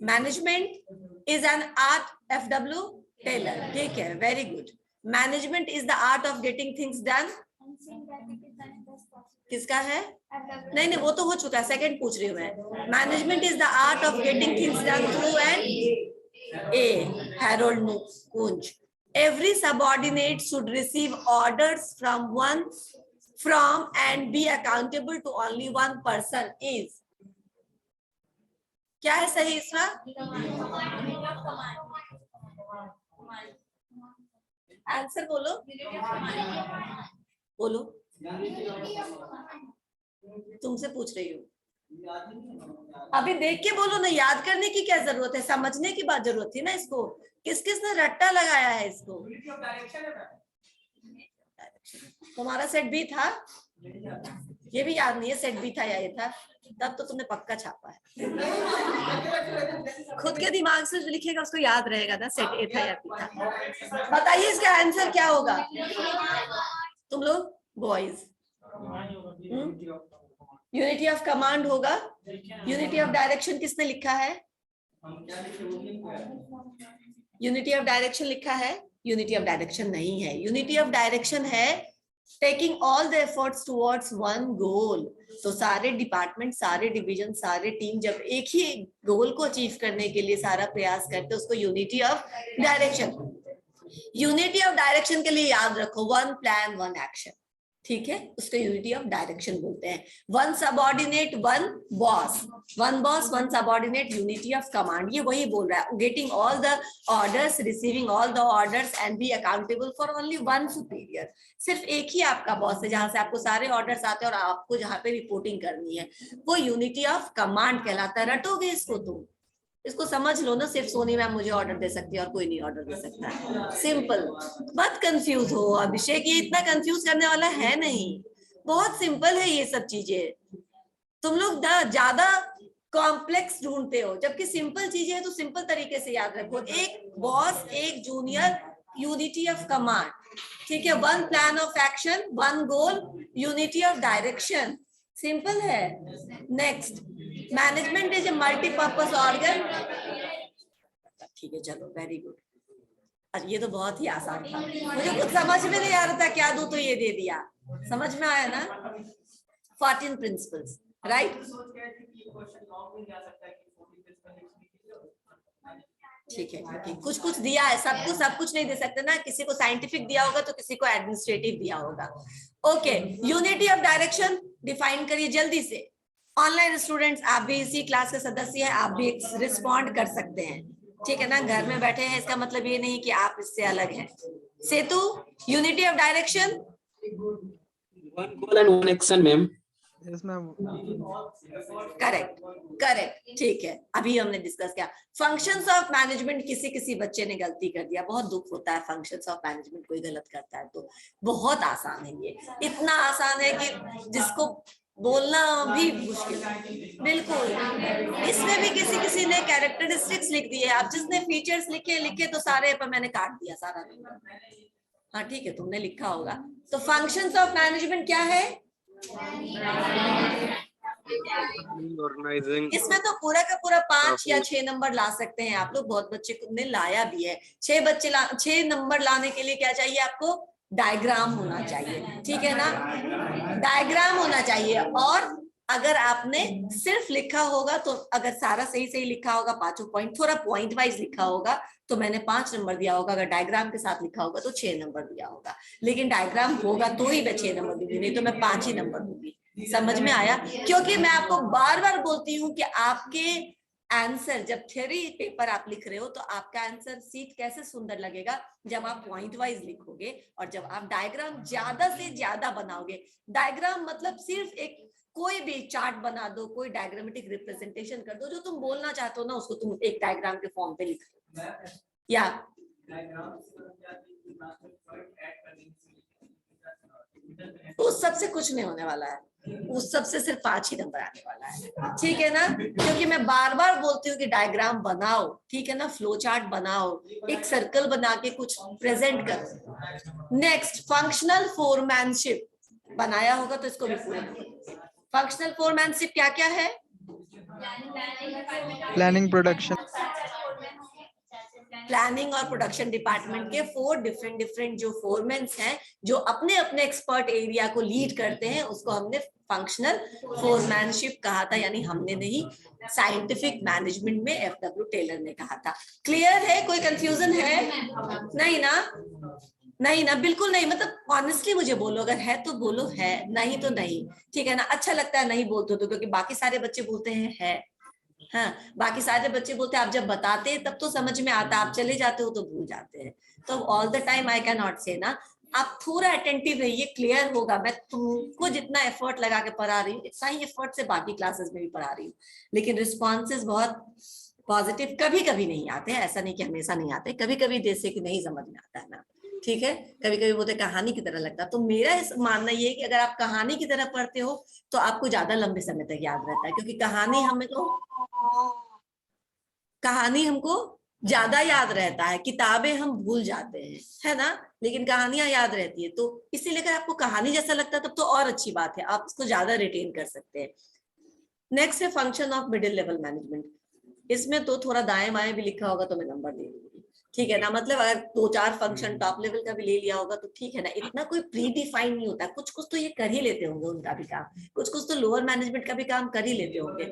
Management is an art, FW Taylor, ठीक है, very good. Management is the art of getting things done, किसका है? नहीं नहीं, वो तो हो चुका है, सेकंड पूछ रही हूँ मैं। Management is the art of getting things done through an a, Harold Koontz. Every subordinate should receive orders from and be accountable to only one person is, क्या है सही इसका? आंसर बोलो, बोलो, तुमसे पूछ रही हूँ। अभी देख के बोलो ना, याद करने की क्या जरूरत है, समझने की बात जरूरत थी ना इसको। किस किसने रट्टा लगाया है इसको? तुम्हारा सेट बी था, ये भी याद नहीं है सेट बी था या ये था, तब तो तुमने पक्का छापा है। खुद के दिमाग से जो लिखेगा उसको याद रहेगा ना, सेट ए था या बी था। बताइए इसका आंसर क्या होगा तुम लोग बॉयज? यूनिटी ऑफ कमांड होगा। यूनिटी ऑफ डायरेक्शन किसने लिखा है? यूनिटी ऑफ डायरेक्शन लिखा है? यूनिटी ऑफ डायरेक्शन नहीं है, यूनिटी ऑफ डायरेक्शन है taking all the efforts towards one goal. तो सारे डिपार्टमेंट, सारे डिवीजन, सारे टीम जब एक ही गोल को अचीव करने के लिए सारा प्रयास करते उसको unity of direction. Unity of direction के लिए याद रखो, वन प्लान वन एक्शन, ठीक है, उसको यूनिटी ऑफ डायरेक्शन बोलते हैं। One subordinate one boss, one boss one subordinate, unity of command, ये वही बोल रहा है, getting all the orders, receiving all the orders and be accountable for only one superior. सिर्फ एक ही आपका बॉस है जहां से आपको सारे ऑर्डर्स आते हैं और आपको जहां पे रिपोर्टिंग करनी है, वो यूनिटी ऑफ कमांड कहलाता है। रटोगे इसको तुम, इसको समझ लो ना, सिर्फ सोनी मैम मुझे ऑर्डर दे सकती है और कोई नहीं ऑर्डर दे सकता है, सिंपल। मत कंफ्यूज हो अभिषेक, ये इतना कंफ्यूज करने वाला है नहीं, बहुत सिंपल है ये सब चीजें। तुम लोग ज्यादा कॉम्प्लेक्स ढूंढते हो, जबकि सिंपल चीजें है तो सिंपल तरीके से याद रखो। एक बॉस, एक जूनियर, यूनिटी ऑफ कमांड, ठीक है, one plan of action, one goal, unity of direction, simple है। Next, management is a multipurpose organ, ठीक है, चलो वेरी गुड। अरे ये तो बहुत ही आसान था, मुझे कुछ समझ में नहीं आ रहा था क्या दूं तो ये दे दिया, समझ में आया ना। 14 प्रिंसिपल्स, राइट, ठीक है, क्योंकि कुछ कुछ दिया है, सब कुछ नहीं दे सकते ना, किसी को साइंटिफिक दिया होगा तो किसी को एडमिनिस्ट्रेटिव दिया होगा। Okay, unity of direction define करिए जल्दी से। ऑनलाइन स्टूडेंट्स, आप भी इसी क्लास के सदस्य हैं, आप भी रिस्पॉन्ड कर सकते हैं, ठीक है ना, घर में बैठे हैं, इसका मतलब ये नहीं कि आप इससे अलग हैं। Setu, unity of direction, one goal and one action ma'am. Yes ma'am, correct correct, ठीक है, अभी हमने डिस्कस किया। फंक्शंस ऑफ मैनेजमेंट, किसी बच्चे ने गलती कर दिया, बहुत दुख होता है, फंक्शंस ऑफ मैनेजमेंट कोई गलत करता है तो। बहुत आसान है ये, इतना आसान है कि जिसको बोलना भी मुश्किल है, बिल्कुल। इसमें भी किसी ने कैरेक्टरिस्टिक्स लिख दिए, आप जिसने फीचर्स लिखे तो सारे पर मैंने काट दिया सारा नंबर। हाँ ठीक है, तुमने लिखा होगा। तो फंक्शंस ऑफ मैनेजमेंट क्या है? इसमें तो पूरा का पूरा 5 या 6 नंबर ला सकते हैं आप लोग, बहुत बच्चे ने लाया भी है। 6 नंबर लाने के लिए क्या चाहिए आपको? डायग्राम होना चाहिए, ठीक है ना, डायग्राम होना चाहिए। और अगर आपने सिर्फ लिखा होगा तो, अगर सारा सही लिखा होगा, 5 पॉइंट, थोड़ा पॉइंट वाइज लिखा होगा तो मैंने 5 नंबर दिया होगा, अगर डायग्राम के साथ लिखा होगा तो 6 नंबर दिया होगा। लेकिन डायग्राम होगा तो ही मैं 6 नंबर दूंगी, नहीं तो मैं 5 ही नंबर दूंगी। समझ में आया? क्योंकि मैं आपको बार बार बोलती हूँ कि आपके आंसर, जब थ्योरी पेपर आप लिख रहे हो तो आपका आंसर सीट कैसे सुंदर लगेगा जब आप पॉइंट वाइज लिखोगे और जब आप डायग्राम ज्यादा से ज्यादा बनाओगे। डायग्राम मतलब सिर्फ एक कोई भी चार्ट बना दो, कोई डायग्रामेटिक रिप्रेजेंटेशन कर दो, जो तुम बोलना चाहते हो ना उसको तुम एक डायग्राम के फॉर्म पे लिख दो, या उस सबसे कुछ नहीं होने वाला है, उस सबसे सिर्फ 5 ही नंबर आने वाला है, ठीक है ना। क्योंकि मैं बार बार बोलती हूँ कि डायग्राम बनाओ, ठीक है ना, फ्लो चार्ट बनाओ, एक सर्कल बना के कुछ प्रेजेंट करो। नेक्स्ट, फंक्शनल फोरमैनशिप बनाया होगा तो इसको भी पूरा। फंक्शनल फोरमैनशिप क्या क्या है? प्लानिंग प्रोडक्शन प्लानिंग और प्रोडक्शन डिपार्टमेंट के 4 डिफरेंट जो फोरमैन्स हैं जो अपने अपने एक्सपर्ट एरिया को लीड करते हैं, उसको हमने फंक्शनल फोरमैनशिप कहा था, यानी हमने नहीं, साइंटिफिक मैनेजमेंट में एफडब्ल्यू टेलर ने कहा था। क्लियर है? कोई कंफ्यूजन है? नहीं ना? नहीं ना, बिल्कुल नहीं। मतलब ऑनेस्टली मुझे बोलो, अगर है तो बोलो है, नहीं तो नहीं, ठीक है ना? अच्छा लगता है नहीं बोलते तो, क्योंकि बाकी सारे बच्चे बोलते हैं है। हाँ, बाकी सारे बच्चे बोलते हैं, आप जब बताते हैं तब तो समझ में आता, आप चले जाते हो तो भूल जाते हैं। तो all the time I can not से ना, आप थोड़ा अटेंटिव रहिए, क्लियर होगा। मैं तुमको जितना एफर्ट लगा के पढ़ा रही हूँ, इतना ही एफर्ट से बाकी क्लासेस में भी पढ़ा रही हूँ, लेकिन रिस्पॉन्सेज बहुत पॉजिटिव कभी कभी नहीं आते हैं, ऐसा नहीं कि हमेशा नहीं आते, कभी कभी जैसे कि नहीं समझ में आता है ना, ठीक है? कभी कभी बोलते कहानी की तरह लगता है। तो मेरा मानना ये है कि अगर आप कहानी की तरह पढ़ते हो तो आपको ज्यादा लंबे समय तक याद रहता है, क्योंकि कहानी हमको ज्यादा याद रहता है, किताबें हम भूल जाते हैं, है ना? लेकिन कहानियां याद रहती है, तो इसीलिए अगर आपको कहानी जैसा लगता है तब तो और अच्छी बात है, आप इसको ज्यादा रिटेन कर सकते हैं। नेक्स्ट है function of middle level management. इसमें तो थोड़ा दाएं बाएं भी लिखा होगा तो मैं नंबर दे दूंगी, ठीक है ना? मतलब अगर 2-4 फंक्शन टॉप लेवल का भी ले लिया होगा तो ठीक है ना, इतना कोई प्री डिफाइन नहीं होता। कुछ कुछ तो ये कर ही लेते होंगे उनका भी काम, कुछ कुछ तो लोअर मैनेजमेंट का भी काम कर ही लेते होंगे।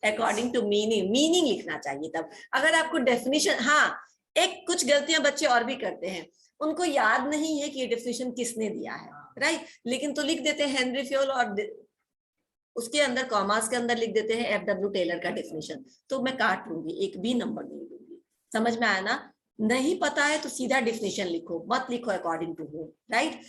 अकॉर्डिंग टू मीनिंग लिखना चाहिए तब। अगर आपको डेफिनेशन, हाँ, एक कुछ गलतियां बच्चे और भी करते हैं, उनको याद नहीं है कि ये डेफिनेशन किसने दिया है, राइट? लेकिन तो लिख देते हैं हेनरी फ्योल, और उसके अंदर कॉमास के अंदर लिख देते हैं एफडब्ल्यू टेलर का डेफिनेशन, तो मैं काट लूंगी, एक भी नंबर नहीं दूंगी। समझ में आया ना? नहीं पता है तो सीधा डेफिनेशन लिखो, मत लिखो अकॉर्डिंग टू होम, राइट?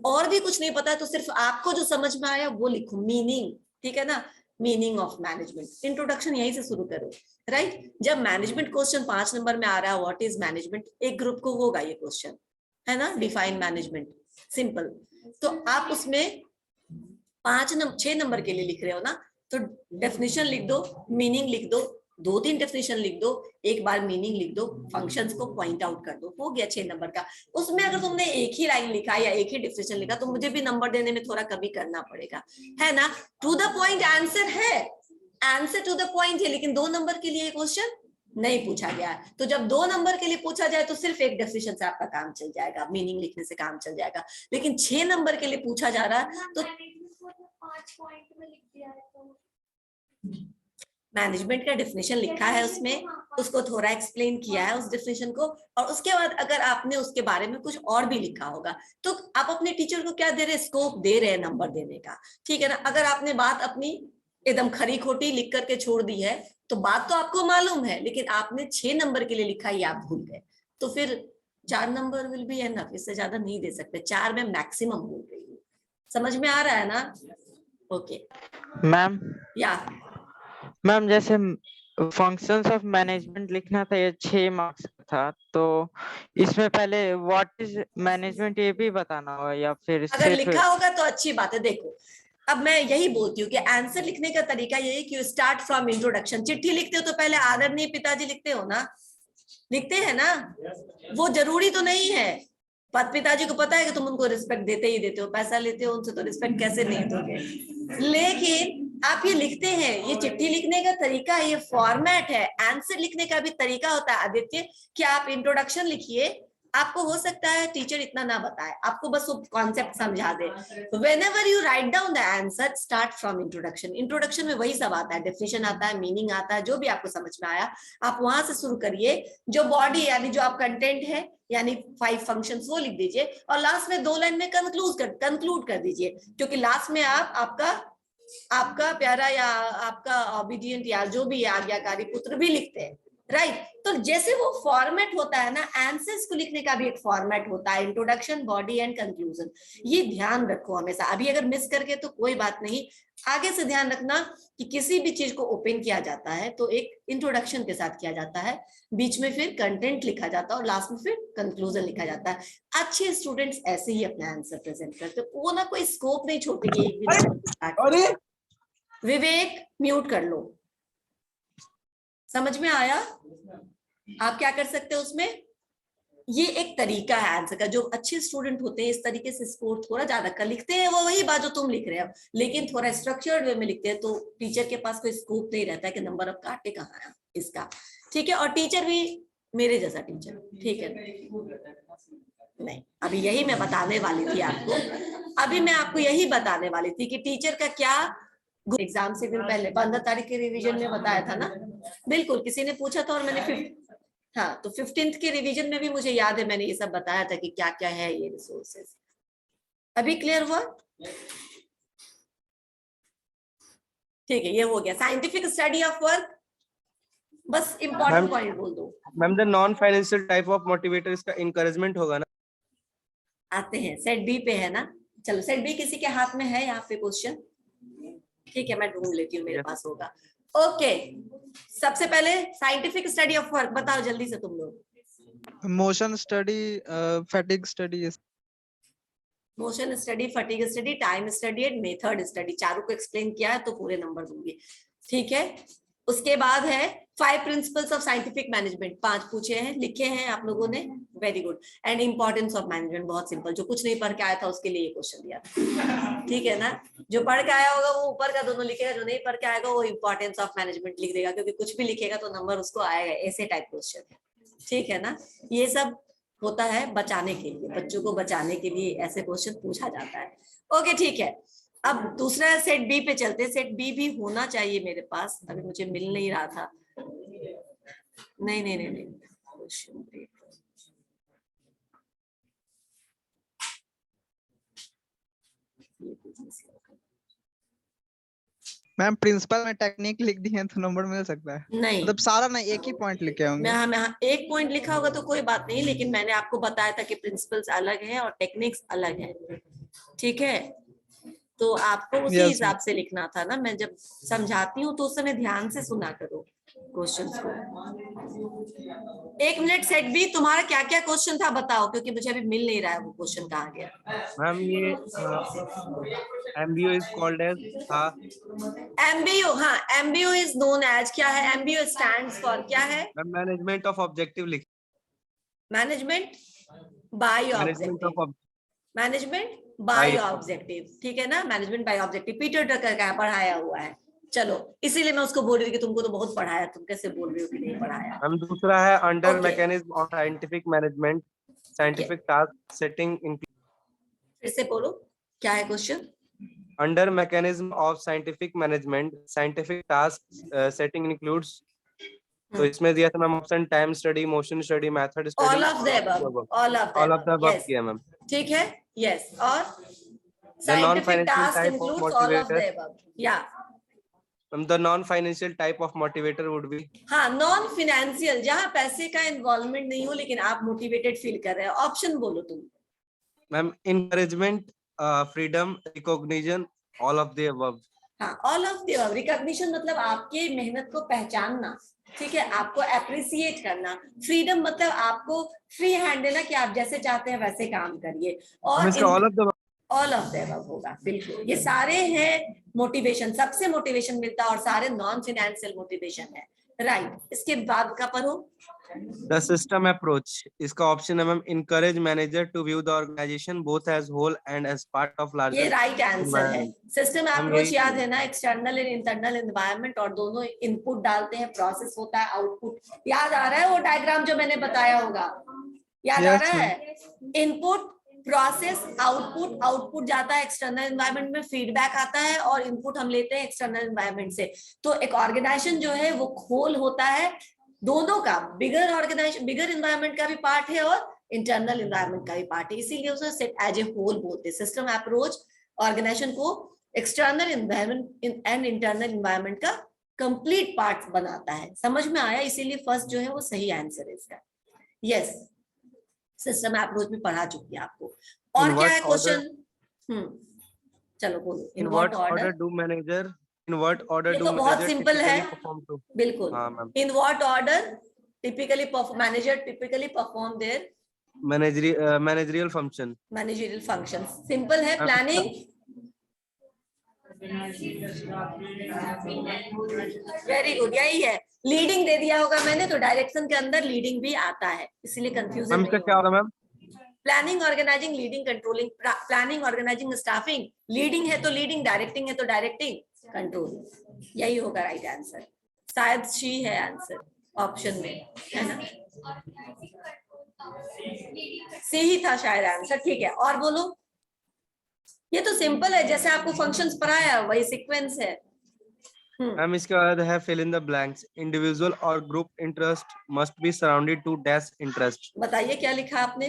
और भी कुछ नहीं पता है तो सिर्फ आपको जो समझ में आया वो लिखो, मीनिंग, ठीक है ना? मीनिंग ऑफ मैनेजमेंट, इंट्रोडक्शन यहीं से शुरू करो, राइट? जब मैनेजमेंट क्वेश्चन 5 नंबर में आ रहा है, व्हाट इज मैनेजमेंट, एक ग्रुप को होगा ये क्वेश्चन, है ना? Define management, simple. तो आप उसमें 6 नंबर के लिए लिख रहे हो ना, तो डेफिनेशन लिख दो, मीनिंग लिख दो, 2-3 डेफिनेशन लिख दो, एक बार मीनिंग लिख दो, फंक्शंस को पॉइंट आउट कर दो, हो गया 6 नंबर का। उसमें अगर तुमने एक ही लाइन लिखा या एक ही डेफिनेशन लिखा तो मुझे भी नंबर देने में थोड़ा कभी करना पड़ेगा, है ना? टू द पॉइंट आंसर है, आंसर टू द पॉइंट है, लेकिन 2 नंबर के लिए क्वेश्चन नहीं पूछा गया। तो जब 2 नंबर के लिए पूछा जाए तो सिर्फ एक डेफिनेशन से आपका काम चल जाएगा, मीनिंग लिखने से काम चल जाएगा। लेकिन 6 नंबर के लिए पूछा जा रहा है तो 5 पॉइंट में लिख दिया है, तो मैनेजमेंट का डेफिनेशन लिखा है उसमें, उसको थोड़ा एक्सप्लेन किया है उस डेफिनेशन को, और उसके बाद अगर आपने उसके बारे में कुछ और भी लिखा होगा तो आप अपने टीचर को क्या दे रहे हैं, स्कोप दे रहे हैं नंबर देने का, ठीक है ना? अगर आपने बात अपनी एकदम खरी खोटी लिख करके छोड़ दी है तो बात तो आपको मालूम है, लेकिन आपने 6 नंबर के लिए लिखा ये आप भूल गए, तो फिर 4 नंबर विल बी एनफ, इससे ज्यादा नहीं दे सकते। 4 में मैक्सिमम बोल रही हूँ, समझ में आ रहा है ना? Okay ma'am. या मैम जैसे फंक्शंस ऑफ मैनेजमेंट लिखना था, ये 6 मार्क्स था, तो इसमें पहले व्हाट इज मैनेजमेंट ये भी बताना होगा या फिर अगर सिर्फ? लिखा होगा तो अच्छी बात है। देखो, अब मैं यही बोलती हूँ कि आंसर लिखने का तरीका यही कि स्टार्ट फ्रॉम इंट्रोडक्शन। चिट्ठी लिखते हो तो पहले आदरणीय पिताजी लिखते हो ना, लिखते हैं ना? वो जरूरी तो नहीं है, पिताजी को पता है कि तुम उनको रिस्पेक्ट देते ही देते हो, पैसा लेते हो उनसे तो रिस्पेक्ट कैसे नहीं दोगे, लेकिन आप ये लिखते हैं, ये चिट्ठी लिखने का तरीका है, ये फॉर्मेट है। आंसर लिखने का भी तरीका होता है आदित्य, कि आप इंट्रोडक्शन लिखिए, आपको हो सकता है टीचर इतना ना बताए, आपको बस वो कॉन्सेप्ट समझा दे। Whenever you write down the answer, start from introduction. Introduction में वही सब आता है, डेफिनेशन आता है, मीनिंग आता है, जो भी आपको समझ में आया आप वहां से शुरू करिए। जो बॉडी यानी जो आप कंटेंट है यानी 5 फंक्शंस वो लिख दीजिए, और लास्ट में 2 लाइन में कंक्लूड कर दीजिए, क्योंकि लास्ट में आप आपका प्यारा या आपका ओबीडिएंट या जो भी आज्ञाकारी पुत्र भी लिखते हैं, राइट? तो जैसे वो फॉर्मेट होता है ना, आंसर्स को लिखने का भी एक फॉर्मेट होता है, इंट्रोडक्शन, बॉडी एंड कंक्लूजन। ये ध्यान रखो हमेशा। अभी अगर मिस करके तो कोई बात नहीं, आगे से ध्यान रखना कि किसी भी चीज को ओपन किया जाता है तो एक इंट्रोडक्शन के साथ किया जाता है, बीच में फिर कंटेंट लिखा जाता है और लास्ट में फिर कंक्लूजन लिखा जाता है। अच्छे स्टूडेंट्स ऐसे ही अपना आंसर प्रेजेंट करते, वो ना कोई स्कोप नहीं छोड़ेंगे एक भी। विवेक म्यूट कर लो। समझ में आया? आप क्या कर सकते हो उसमें? ये एक तरीका है आंसर का। जो अच्छे स्टूडेंट होते हैं इस तरीके से स्कोर थोड़ा ज्यादा कर लिखते हैं, वो वही बात जो तुम लिख रहे हो, लेकिन थोड़ा स्ट्रक्चर्ड वे में लिखते हैं, तो टीचर के पास कोई स्कोप नहीं रहता है कि नंबर अब काटे कहाँ है इसका। ठीक है, और टीचर भी मेरे जैसा टीचर, ठीक है। नहीं, अभी यही मैं बताने वाली थी आपको, अभी मैं आपको यही बताने वाली थी कि टीचर का क्या। एग्जाम से दिन पहले 15 तारीख के रिवीजन में बताया था ना, बिल्कुल, किसी ने पूछा था और मैंने हाँ, तो 15th के रिवीजन में भी मुझे याद है मैंने ये सब बताया था कि क्या क्या है ये रिसोर्सेज। अभी क्लियर हुआ? ठीक है, ये हो गया साइंटिफिक स्टडी ऑफ वर्क। बस इंपॉर्टेंट पॉइंट बोल दो ma'am. The non financial type of motivator इसका इनकरेजमेंट होगा ना? आते हैं, सेट बी पे है ना। चलो, सेट बी किसी के हाथ में है यहाँ पे क्वेश्चन? ठीक है, मैं ढूंढ लेती हूँ, मेरे पास होगा। ओके, सबसे पहले साइंटिफिक स्टडी ऑफ वर्क बताओ जल्दी से तुम लोग। Motion study, fatigue study. Motion study, fatigue study, time study and method study, चारों को एक्सप्लेन किया है तो पूरे नंबर दूंगी। ठीक है, उसके बाद है 5 प्रिंसिपल्स ऑफ साइंटिफिक मैनेजमेंट, 5 पूछे हैं, लिखे हैं आप लोगों ने, very good. And importance of management, बहुत सिंपल, जो कुछ नहीं पढ़ के आया था उसके लिए ये क्वेश्चन दिया था। ठीक है ना, जो पढ़ के आया होगा वो ऊपर का दोनों लिखेगा, जो नहीं पढ़ के आएगा वो इंपॉर्टेंस ऑफ मैनेजमेंट लिख देगा, क्योंकि कुछ भी लिखेगा तो नंबर उसको आएगा, ऐसे टाइप क्वेश्चन है। ठीक है ना, ये सब होता है बचाने के लिए, बच्चों को बचाने के लिए ऐसे क्वेश्चन पूछा जाता है। ओके, ठीक है, अब दूसरा सेट बी पे चलते। सेट बी भी होना चाहिए मेरे पास, अभी मुझे मिल नहीं रहा था। नहीं नहीं नहीं नहीं, मैम प्रिंसिपल में टेक्निक लिख दी है तो नंबर मिल सकता है? नहीं, मतलब सारा ना एक ही पॉइंट लिखे होंगे? मैं एक पॉइंट लिखा होगा तो कोई बात नहीं, लेकिन मैंने आपको बताया था कि प्रिंसिपल्स अलग है और टेक्निक्स अलग है। ठीक है, तो आपको उसी Yes, हिसाब से लिखना था ना। मैं जब समझाती हूँ तो उस समय ध्यान से सुना करो क्वेश्चंस को। 1 मिनट, सेट बी तुम्हारा क्या क्या क्वेश्चन था बताओ, क्योंकि मुझे अभी मिल नहीं रहा है वो क्वेश्चन कहाँ गया। मैम ये MBO is called as MBO, हाँ, एमबीओ इज नोन एज, क्या है एमबीओ स्टैंड्स फॉर, क्या है? मैनेजमेंट ऑफ ऑब्जेक्टिव लिख, management by management objective, of management by By objective, ठीक है ना, management by objective Peter Drucker का पढ़ाया हुआ है। चलो, इसीलिए मैं उसको बोल रही थी कि तुमको तो बहुत पढ़ाया, तुम कैसे बोल रही हो कि नहीं पढ़ाया। मैम दूसरा है under Okay. Mechanism of scientific management, scientific task setting in, फिर से बोलो, क्या है question? Under mechanism of scientific management scientific task setting includes. तो इसमें दिया था ma'am option time study, motion study, method study, all of the above, all of all of the above yes, किया मैम। ठीक है, यस। और The scientific non-financial task type of includes all of the motivator. Above, या The non-financial type of motivator would be, हाँ, non financial, जहाँ पैसे का involvement नहीं हो लेकिन आप मोटिवेटेड फील कर रहे हो। ऑप्शन बोलो तुम। Ma'am encouragement, freedom, recognition, all of the above. हाँ, all of the above. Recognition मतलब आपके मेहनत को पहचानना, ठीक है, आपको अप्रिसिएट करना। फ्रीडम मतलब आपको फ्री हैंड देना कि आप जैसे चाहते हैं वैसे काम करिए। और इसका all of the above. All of the above होगा, बिल्कुल। ये सारे हैं मोटिवेशन, सबसे मोटिवेशन मिलता है और सारे नॉन फाइनेंशियल मोटिवेशन है, राइट। इसके बाद का पढ़ो। The system approach. इसका ऑप्शन है ma'am encourage manager to view the organization both as whole and as part of larger. ये राइट आंसर है। सिस्टम अप्रोच यही- याद है ना, एक्सटर्नल एंड इंटरनल एनवायरनमेंट, और दोनों इनपुट डालते हैं, प्रोसेस होता है, आउटपुट। याद आ रहा है वो डायग्राम जो मैंने बताया होगा? याद आ Yes, रहा है? Input, process, output. आउटपुट जाता है एक्सटर्नल एनवायरनमेंट में, फीडबैक आता है, और इनपुट हम लेते हैं एक्सटर्नल एनवायरनमेंट से। तो एक ऑर्गेनाइजेशन जो है वो खोल होता है दोनों का, बिगर ऑर्गेनाइजेशन, बिगर एनवायरनमेंट का भी पार्ट है और इंटरनल एनवायरनमेंट का भी पार्ट है, इसीलिए उसे सेट एज ए होल बोलते हैं। सिस्टम अप्रोच ऑर्गेनाइजेशन को external environment and internal environment का कंप्लीट पार्ट बनाता है। समझ में आया? इसीलिए फर्स्ट जो है वो सही आंसर है इसका। यस, सिस्टम अप्रोच में पढ़ा चुकी है आपको। और In क्या what है क्वेश्चन? चलो बोलो। In what order do manager? In what order ये do तो बहुत manager सिंपल है, typically perform to? बिल्कुल। हाँ ma'am. In what order typically manager typically perform their Managerial function. Managerial functions. Simple है, प्लानिंग, वेरी गुड, यही है। Leading दे दिया होगा मैंने, तो डायरेक्शन के अंदर लीडिंग भी आता है, इसलिए कंफ्यूजन मैम इसका क्या होगा ma'am? Planning, organizing, leading, controlling. Planning, organizing, staffing. Leading है तो लीडिंग, डायरेक्टिंग है तो डायरेक्टिंग, कंट्रोल। यही होगा राइट आंसर। शायद शी है आंसर ऑप्शन में, है ना? सी ही था शायद आंसर। ठीक है, और बोलो। ये तो सिंपल है, जैसे आपको फंक्शंस पढ़ाया वही सीक्वेंस है। मैम इसके बाद है fill in the blanks. Individual और group interest must be surrounded to dash interest. बताइए क्या लिखा आपने?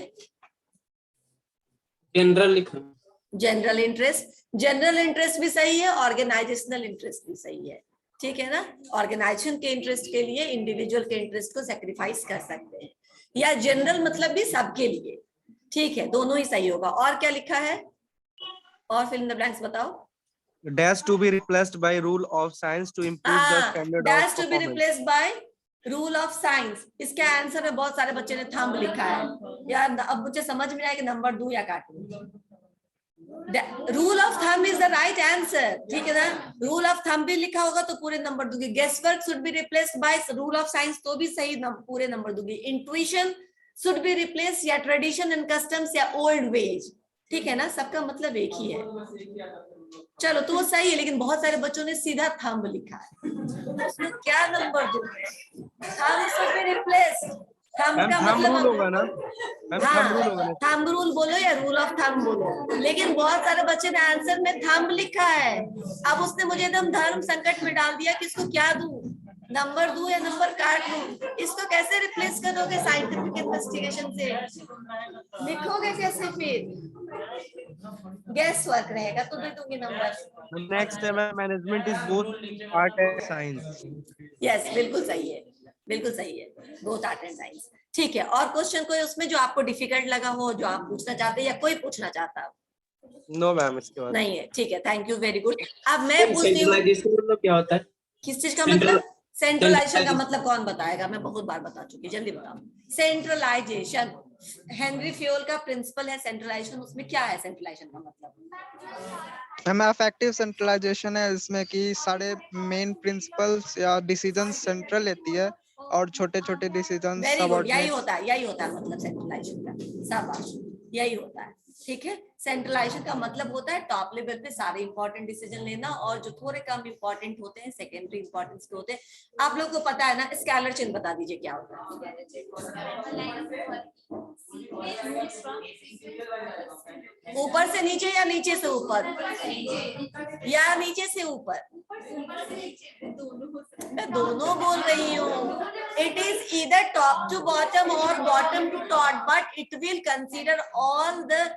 जनरल लिखा। General interest. जनरल इंटरेस्ट भी सही है, ऑर्गेनाइजेशनल इंटरेस्ट भी सही है, ठीक है ना? ऑर्गेनाइजेशन के इंटरेस्ट के लिए इंडिविजुअल के इंटरेस्ट को सेक्रीफाइस कर सकते हैं, या जनरल मतलब भी सबके लिए, ठीक है? दोनों ही सही होगा। और क्या लिखा है? और फिल इन द ब्लैंक्स बताओ। Dash to be replaced by rule of science to improve the standard of dash to be performance. Replaced by rule of science. इसके आंसर में बहुत सारे बच्चे ने थंब लिखा है यार। अब मुझे समझ में आया कि नंबर दूं या काटूं। Rule of thumb is the right answer, ठीक है ना? रूल ऑफ थंब भी लिखा होगा तो पूरे नंबर दूंगी। Guess work should be replaced by rule of science तो भी सही, पूरे नंबर दूंगी। इंट्यूशन शुड बी रिप्लेस, या ट्रेडिशन एंड कस्टम्स, या ओल्ड वेज, ठीक है ना? सबका मतलब एक ही है। चलो तो वो सही है, लेकिन बहुत सारे बच्चों ने सीधा थंब लिखा है, उसमें क्या नंबर दूं? Thumb should be replace. Thumb ma'am का थंब मतलब रूल होगा ना? मैम थंब रूल होगा ना? थंब रूल बोलो या रूल ऑफ थंब बोलो, लेकिन बहुत सारे बच्चे ने आंसर में थंब लिखा है। अब उसने मुझे एकदम धर्म संकट में डाल दिया कि इसको क्या दूं, नंबर दूं या नंबर काट दूं? इसको कैसे रिप्लेस करोगे साइंटिफिक इन्वेस्टिगेशन से? लिखोगे कैसे फिर? गैस वर्क रहेगा तो दे दूंगी नंबर। नेक्स्ट है ma'am management is both art and science. Yes, बिल्कुल सही है, बिल्कुल सही है। बोथ आर्ट एंड साइंस, ठीक है। और क्वेश्चन कोई उसमें जो आपको डिफिकल्ट लगा हो, जो आप पूछना चाहते हैं, या कोई पूछना चाहता हो? नो मैम इसके बाद नहीं है, ठीक है, थैंक यू, वेरी गुड। अब मैं पूछती हूँ, सेंट्रलाइजेशन मतलब क्या होता है? किस चीज का सेंट्रल मतलब? सेंट्रलाइजेशन का सेंट्रलाइजेशन मतलब कौन बताएगा? मैं बहुत बार बता चुकी, जल्दी बताओ। सेंट्रलाइजेशन हेनरी फ्योल का प्रिंसिपल है सेंट्रलाइजेशन। उसमें क्या है सेंट्रलाइजेशन का मतलब? हमें अफेक्टिव सेंट्रलाइजेशन है, इसमें कि सारे मेन प्रिंसिपल्स या डिसीजंस सेंट्रल लेती है और छोटे छोटे डिसीजंस वेरी गुड, यही सबऑर्डिनेट। होता है, यही होता है मतलब सेंट्रलाइजेशन का। शाबाश, यही होता है, ठीक है। सेंट्रलाइजेशन का मतलब होता है टॉप लेवल पे सारे इंपॉर्टेंट डिसीजन लेना, और जो थोड़े कम इंपॉर्टेंट होते हैं, सेकेंडरी इंपॉर्टेंस के होते हैं। आप लोग को पता है ना? स्केलर चिन्ह बता दीजिए क्या होता है। ऊपर से नीचे या नीचे से ऊपर, या नीचे से ऊपर? मैं दोनों बोल रही हूँ। It is either top to bottom or bottom to top, but it will consider all the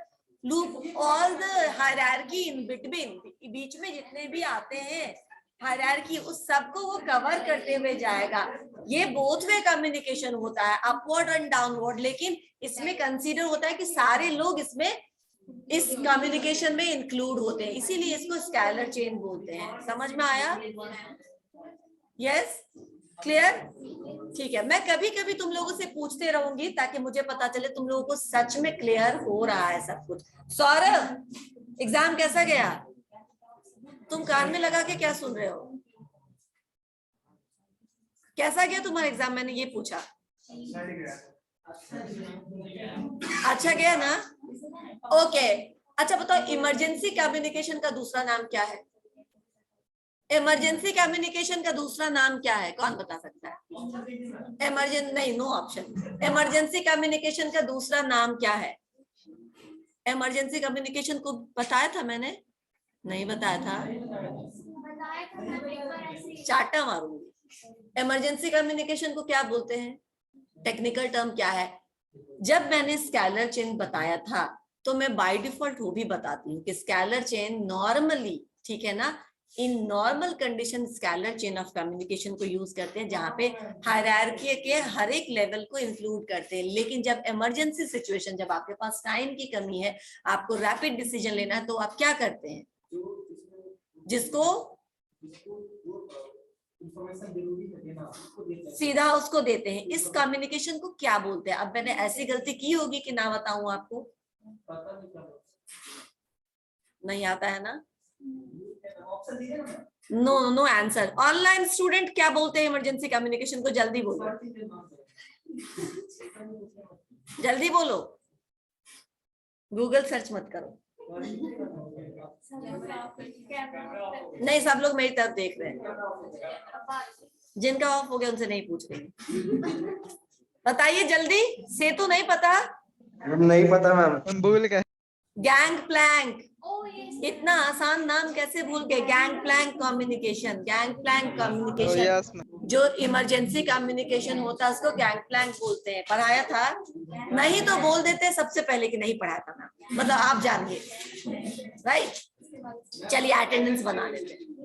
loop, all the hierarchy in between. बीच में जितने भी आते हैं हायरार्की, उस सबको वो कवर करते हुए जाएगा। ये बोथ वे कम्युनिकेशन होता है, अपवर्ड एंड डाउनवर्ड, लेकिन इसमें कंसीडर होता है कि सारे लोग इसमें इस कम्युनिकेशन में इंक्लूड होते हैं, इसीलिए इसको स्केलर चेन बोलते हैं। समझ में आया? Yes, clear? ठीक है, मैं कभी कभी तुम लोगों से पूछते रहूंगी ताकि मुझे पता चले तुम लोगों को सच में क्लियर हो रहा है सब कुछ। सौरभ, एग्जाम कैसा गया? तुम कान में लगा के क्या सुन रहे हो? कैसा गया तुम्हारा एग्जाम? मैंने ये पूछा। अच्छा गया ना? ओके, अच्छा बताओ, इमरजेंसी कम्युनिकेशन का दूसरा नाम क्या है? इमरजेंसी कम्युनिकेशन का दूसरा नाम क्या है? कौन बता सकता है? इमरजेंसी नहीं, नो ऑप्शन। इमरजेंसी कम्युनिकेशन का दूसरा नाम क्या है? इमरजेंसी कम्युनिकेशन को बताया था मैंने? नहीं बताया था? चाटा मारूंगी। इमरजेंसी कम्युनिकेशन को क्या बोलते हैं? टेक्निकल टर्म क्या है? जब मैंने स्केलर चेन बताया था तो मैं बाय डिफॉल्ट वो भी बताती हूँ कि स्केलर चेन नॉर्मली, ठीक है ना, in normal condition scalar chain of communication को यूज करते हैं, जहां पे हायरार्की के हर एक लेवल को इंक्लूड करते हैं। लेकिन जब इमरजेंसी सिचुएशन, जब आपके पास टाइम की कमी है, आपको रैपिड डिसीजन लेना है, तो आप क्या करते हैं? जिसको सीधा उसको देते हैं। इस कम्युनिकेशन को क्या बोलते हैं? अब मैंने ऐसी गलती की होगी कि ना बताऊं आपको? नहीं आता है ना? No no answer. Online student क्या बोलते हैं इमरजेंसी कम्युनिकेशन को? जल्दी बोलो, जल्दी बोलो, गूगल सर्च मत करो। नहीं, सब लोग मेरी तरफ देख रहे हैं, जिनका ऑफ हो गया उनसे नहीं पूछ रही। बताइए जल्दी, सेतु नहीं पता? नहीं पता मैम। हम भूल गए। गैंग प्लैंक, इतना आसान नाम कैसे भूल गए? Gang plank communication, gang plank communication. Yes ma'am. जो इमरजेंसी कम्युनिकेशन होता है उसको गैंग प्लैंक बोलते हैं। पढ़ाया था? नहीं तो बोल देते सबसे पहले कि नहीं पढ़ाया था ना, मतलब आप जानिए, राइट? चलिए अटेंडेंस बना लेते हैं।